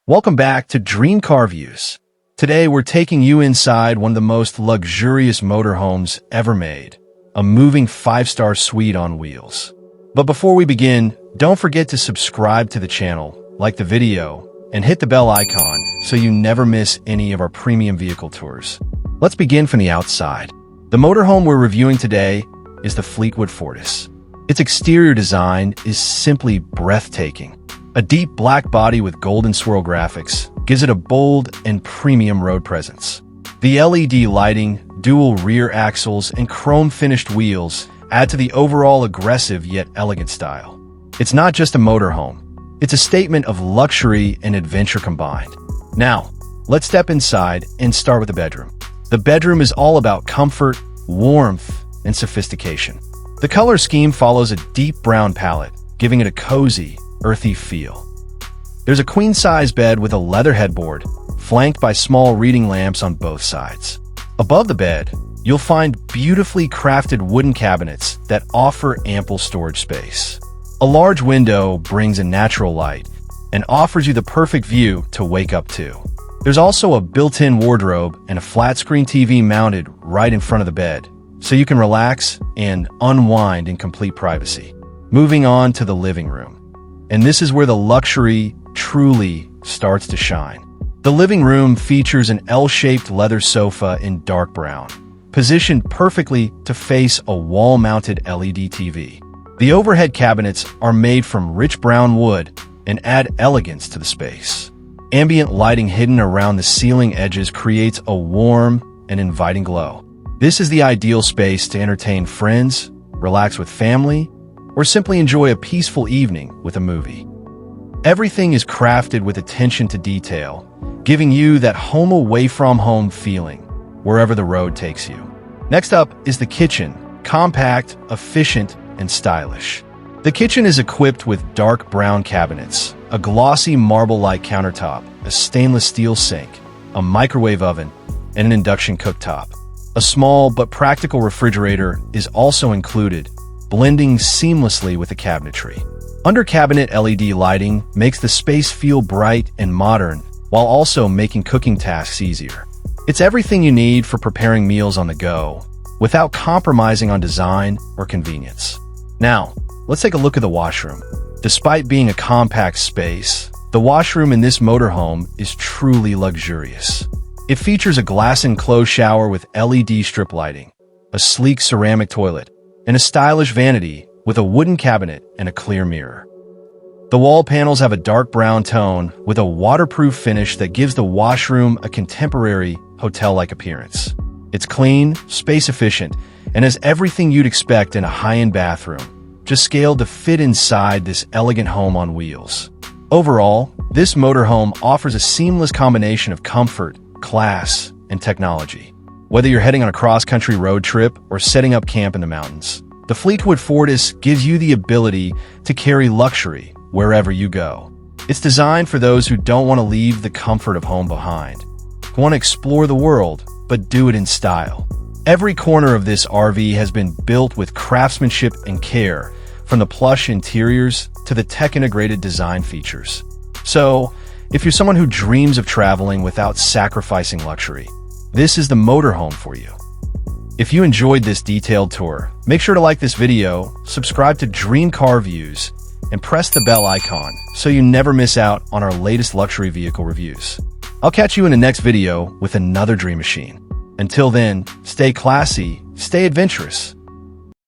Welcome back to DreamCarViews. Today we're taking you inside one of the most luxurious motorhomes ever made, a moving 5-star suite on wheels. But before we begin, don't forget to subscribe to the channel, like the video, and hit the bell icon so you never miss any of our premium vehicle tours. Let's begin from the outside. The motorhome we're reviewing today is the Fleetwood Fortis. Its exterior design is simply breathtaking. A deep black body with golden swirl graphics gives it a bold and premium road presence. The LED lighting, dual rear axles, and chrome-finished wheels add to the overall aggressive yet elegant style. It's not just a motorhome. It's a statement of luxury and adventure combined. Now, let's step inside and start with the bedroom. The bedroom is all about comfort, warmth, and sophistication. The color scheme follows a deep brown palette, giving it a cozy, earthy feel. There's a queen-size bed with a leather headboard, flanked by small reading lamps on both sides. Above the bed, you'll find beautifully crafted wooden cabinets that offer ample storage space. A large window brings a natural light and offers you the perfect view to wake up to. There's also a built-in wardrobe and a flat-screen TV mounted right in front of the bed, so you can relax and unwind in complete privacy. Moving on to the living room. And this is where the luxury truly starts to shine. The living room features an L-shaped leather sofa in dark brown, positioned perfectly to face a wall-mounted LED TV. The overhead cabinets are made from rich brown wood and add elegance to the space. Ambient lighting hidden around the ceiling edges creates a warm and inviting glow. This is the ideal space to entertain friends, relax with family, or simply enjoy a peaceful evening with a movie. Everything is crafted with attention to detail, giving you that home away from home feeling wherever the road takes you. Next up is the kitchen, compact, efficient, and stylish. The kitchen is equipped with dark brown cabinets, a glossy marble-like countertop, a stainless steel sink, a microwave oven, and an induction cooktop. A small but practical refrigerator is also included, blending seamlessly with the cabinetry. Under-cabinet LED lighting makes the space feel bright and modern, while also making cooking tasks easier. It's everything you need for preparing meals on the go, without compromising on design or convenience. Now, let's take a look at the washroom. Despite being a compact space, the washroom in this motorhome is truly luxurious. It features a glass-enclosed shower with LED strip lighting, a sleek ceramic toilet, and a stylish vanity with a wooden cabinet and a clear mirror. The wall panels have a dark brown tone with a waterproof finish that gives the washroom a contemporary, hotel-like appearance. It's clean, space-efficient, and has everything you'd expect in a high-end bathroom, just scaled to fit inside this elegant home on wheels. Overall, this motorhome offers a seamless combination of comfort, class, and technology. Whether you're heading on a cross-country road trip or setting up camp in the mountains, the Fleetwood Fortis gives you the ability to carry luxury wherever you go. It's designed for those who don't want to leave the comfort of home behind, who want to explore the world, but do it in style. Every corner of this RV has been built with craftsmanship and care, from the plush interiors to the tech-integrated design features. So, if you're someone who dreams of traveling without sacrificing luxury, this is the motorhome for you. If you enjoyed this detailed tour, make sure to like this video, subscribe to DreamCarViews, and press the bell icon so you never miss out on our latest luxury vehicle reviews. I'll catch you in the next video with another dream machine. Until then, stay classy, stay adventurous,